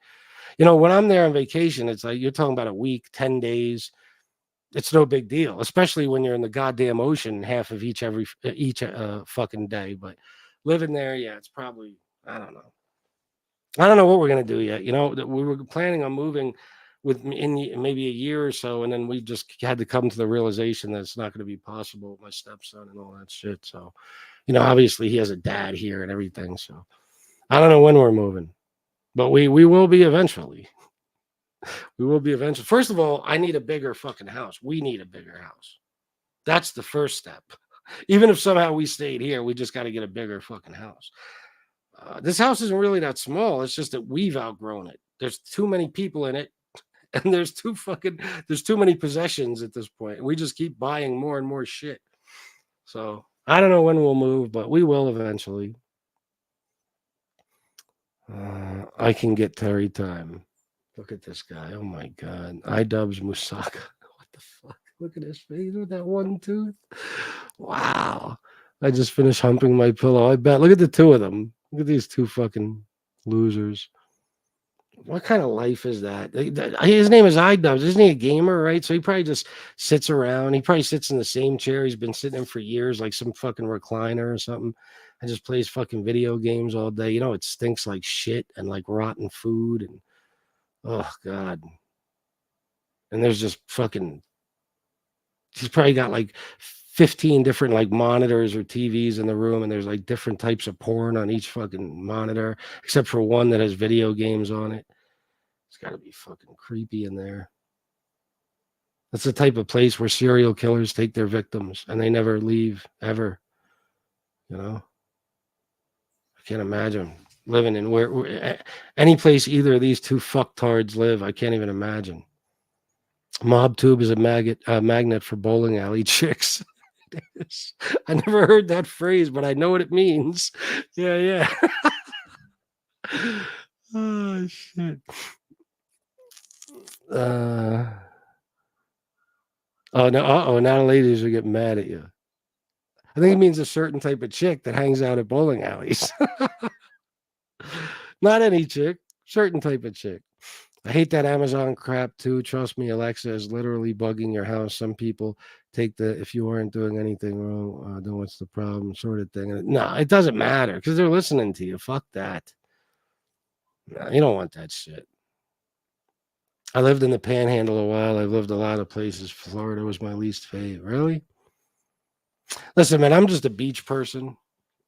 You know, when I'm there on vacation, it's like you're talking about a week, 10 days. It's no big deal, especially when you're in the goddamn ocean half of each fucking day. But living there, yeah, it's probably, I don't know. I don't know what we're going to do yet. You know, we were planning on moving in maybe a year or so, and then we just had to come to the realization that it's not going to be possible with my stepson and all that shit. So, you know, obviously he has a dad here and everything. So I don't know when we're moving, but we will be eventually. We will be eventually. First of all, I need a bigger fucking house. We need a bigger house. That's the first step. Even if somehow we stayed here, we just got to get a bigger fucking house. This house isn't really that small. It's just that we've outgrown it. There's too many people in it, and there's too many possessions at this point. And we just keep buying more and more shit. So I don't know when we'll move, but we will eventually. I can get Terry time. Look at this guy. Oh my God. iDubbbz Musaka. What the fuck? Look at his face with that one tooth. Wow. I just finished humping my pillow. I bet. Look at the two of them. Look at these two fucking losers. What kind of life is that? His name is iDubbbz. Isn't he a gamer, right? So he probably just sits around. He probably sits in the same chair he's been sitting in for years, like some fucking recliner or something, and just plays fucking video games all day. You know, it stinks like shit and like rotten food. And oh, God. And there's just fucking, he's probably got like 15 different like monitors or TVs in the room, and there's like different types of porn on each fucking monitor, except for one that has video games on it. It's got to be fucking creepy in there. That's the type of place where serial killers take their victims and they never leave ever. You know, I can't imagine living in where any place either of these two fucktards live. I can't even imagine. MobTube is a magnet for bowling alley chicks. I never heard that phrase, but I know what it means. Yeah. Oh shit. Now the ladies are getting mad at you. I think it means a certain type of chick that hangs out at bowling alleys. Not any chick, certain type of chick. I hate that Amazon crap too. Trust me, Alexa is literally bugging your house. Some people take the if you aren't doing anything wrong, then what's the problem sort of thing. No, it doesn't matter because they're listening to you. Fuck that. No, you don't want that shit. I lived in the Panhandle a while. I lived a lot of places. Florida was my least favorite. Really? Listen, man, I'm just a beach person.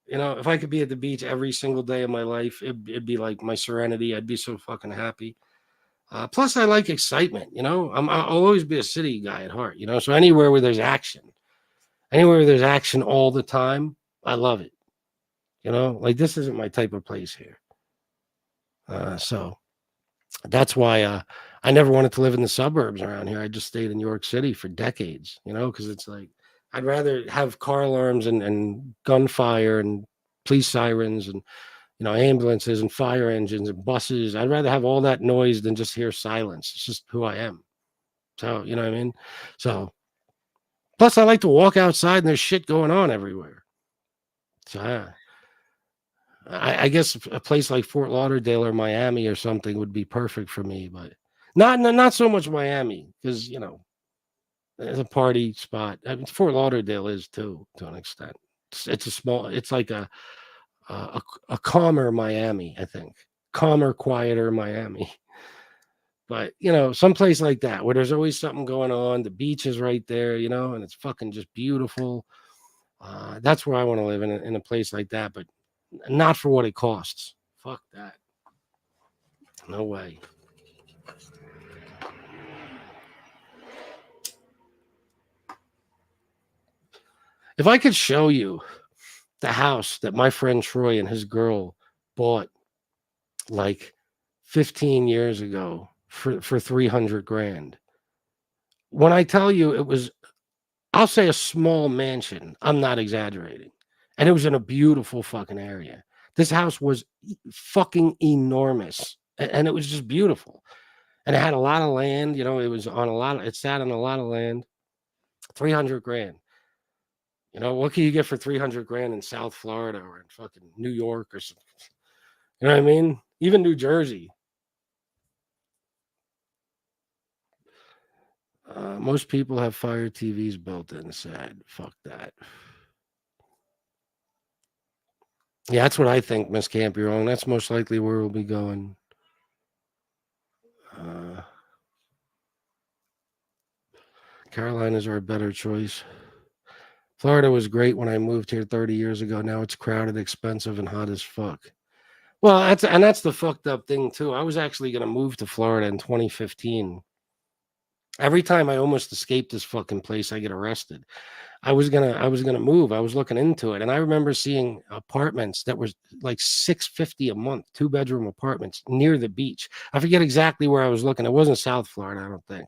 You know, if I could be at the beach every single day of my life, it'd be like my serenity. I'd be so fucking happy. Plus, I like excitement. You know, I'll always be a city guy at heart. You know, so anywhere where there's action all the time, I love it. You know, like this isn't my type of place here. So that's why I never wanted to live in the suburbs around here. I just stayed in New York City for decades. You know, because it's like I'd rather have car alarms and gunfire and police sirens and ambulances and fire engines and buses. I'd rather have all that noise than just hear silence. It's just who I am. So, you know what I mean? So, plus I like to walk outside and there's shit going on everywhere. So, I guess a place like Fort Lauderdale or Miami or something would be perfect for me, but not so much Miami because, it's a party spot. I mean, Fort Lauderdale is too, to an extent. It's like a calmer Miami, I think. Calmer, quieter Miami. But, someplace like that where there's always something going on. The beach is right there, and it's fucking just beautiful. That's where I want to live in a place like that, but not for what it costs. Fuck that. No way. If I could show you the house that my friend Troy and his girl bought like 15 years ago for 300 grand. When I tell you it was, I'll say a small mansion. I'm not exaggerating. And it was in a beautiful fucking area. This house was fucking enormous. And it was just beautiful. And it had a lot of land. It was on it sat on a lot of land. 300 grand. What can you get for 300 grand in South Florida or in fucking New York or something? You know what I mean? Even New Jersey. Most people have Fire TVs built in. Sad. Fuck that. Yeah, that's what I think, Miss Camp. You're wrong. That's most likely where we'll be going. Carolinas are a better choice. Florida was great when I moved here 30 years ago. Now it's crowded, expensive, and hot as fuck. Well, that's the fucked up thing too. I was actually going to move to Florida in 2015. Every time I almost escape this fucking place, I get arrested. I was gonna move. I was looking into it, and I remember seeing apartments that were like $650 a month, 2-bedroom apartments near the beach. I forget exactly where I was looking. It wasn't South Florida, I don't think.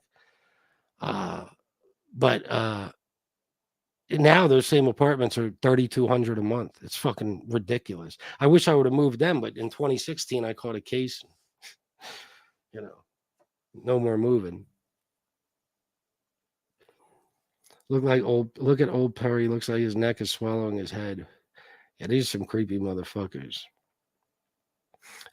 But now those same apartments are $3,200 a month. It's fucking ridiculous. I wish I would have moved them, but in 2016 I caught a case. You know, no more moving. Look at old Perry. Looks like his neck is swallowing his head. Yeah, these are some creepy motherfuckers.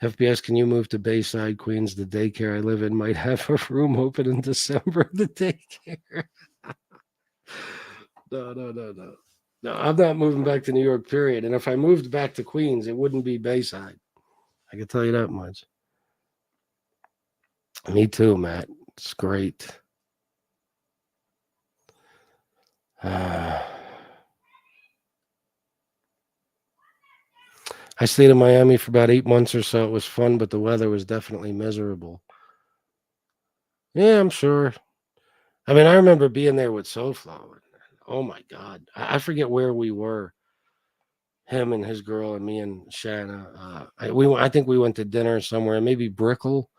FPS, can you move to Bayside, Queens? The daycare I live in might have a room open in December. The daycare. No. No, I'm not moving back to New York, period. And if I moved back to Queens, it wouldn't be Bayside. I can tell you that much. Me too, Matt. It's great. I stayed in Miami for about 8 months or so. It was fun, but the weather was definitely miserable. Yeah, I'm sure. I mean, I remember being there with SoFlo. Oh my God. I forget where we were. Him and his girl and me and Shanna. I think we went to dinner somewhere, maybe Brickell,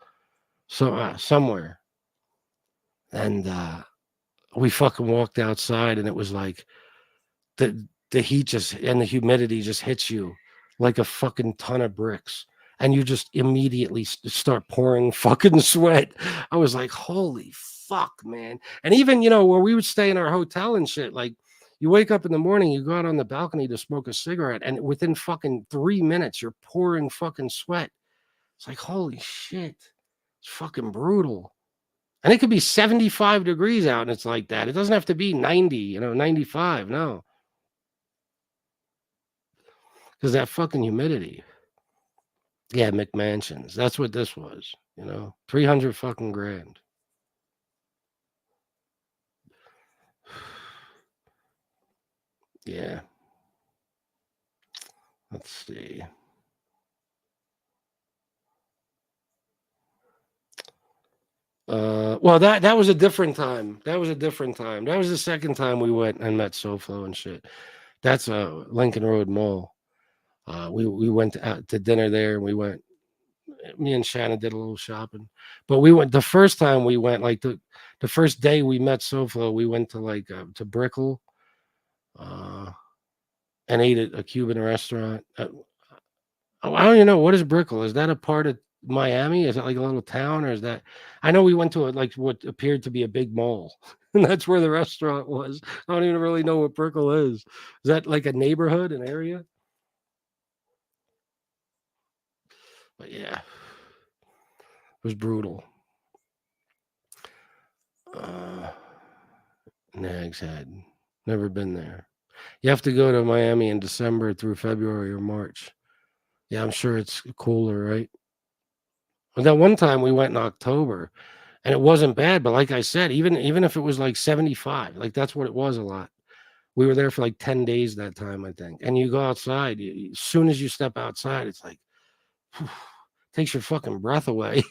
somewhere. And we fucking walked outside, and it was like the heat and the humidity just hits you like a fucking ton of bricks, and you just immediately start pouring fucking sweat. I was like, holy fuck, man. And even, where we would stay in our hotel and shit, like, you wake up in the morning, you go out on the balcony to smoke a cigarette, and within fucking 3 minutes, you're pouring fucking sweat. It's like, holy shit. It's fucking brutal. And it could be 75 degrees out, and it's like that. It doesn't have to be 90, 95, no. Because that fucking humidity. Yeah, McMansions. That's what this was, 300 fucking grand. Yeah. Let's see. Well, that was a different time. That was the second time we went and met SoFlo and shit. That's Lincoln Road Mall. We went out to dinner there, and me and Shanna did a little shopping. But we went the first time we went, like the first day we met SoFlo, we went to to Brickell, and ate at a Cuban restaurant. I don't even know, what is Brickell? Is that a part of Miami? Is it like a little town, or is that? I know we went to what appeared to be a big mall, and that's where the restaurant was. I don't even really know what Brickell is. Is that like a neighborhood, an area? But yeah, it was brutal. Nag's Head, never been there. You have to go to Miami in December through February or March. Yeah, I'm sure it's cooler, right? But that one time we went in October, and it wasn't bad. But like I said, even if it was like 75, like that's what it was a lot. We were there for like 10 days that time, I think. And you go outside, as soon as you step outside, it's like, whew, takes your fucking breath away.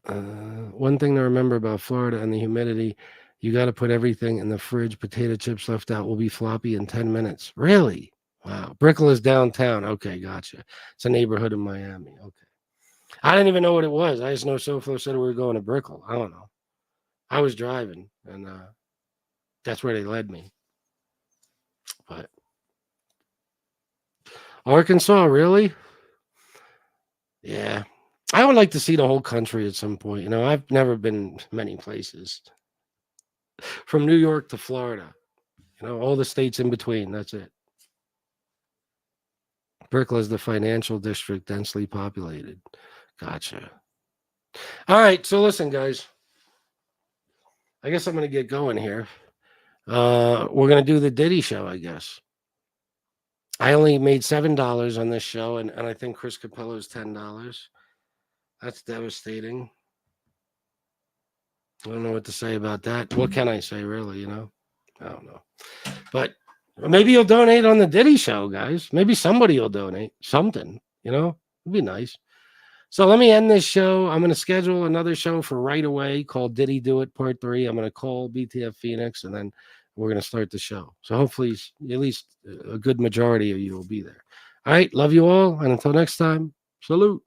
One thing to remember about Florida and the humidity, you got to put everything in the fridge. Potato chips left out will be floppy in 10 minutes. Really? Wow. Brickell is downtown. Okay, gotcha. It's a neighborhood in Miami. Okay. I didn't even know what it was. I just know SoFlo said we were going to Brickell. I don't know. I was driving, and that's where they led me. But Arkansas, really? Yeah. I would like to see the whole country at some point. I've never been many places. From New York to Florida. All the states in between. That's it. Brickell is the financial district, densely populated. Gotcha. All right. So listen, guys. I guess I'm going to get going here. We're going to do the Diddy show, I guess. I only made $7 on this show, and I think Chris Capello's $10. That's devastating. I don't know what to say about that. What can I say, really? I don't know. But maybe you'll donate on the Diddy show, guys. Maybe somebody will donate something. It'd be nice. So let me end this show. I'm going to schedule another show for right away called Did He Do It Part 3. I'm going to call BTF Phoenix, and then we're going to start the show. So hopefully at least a good majority of you will be there. All right. Love you all. And until next time, salute.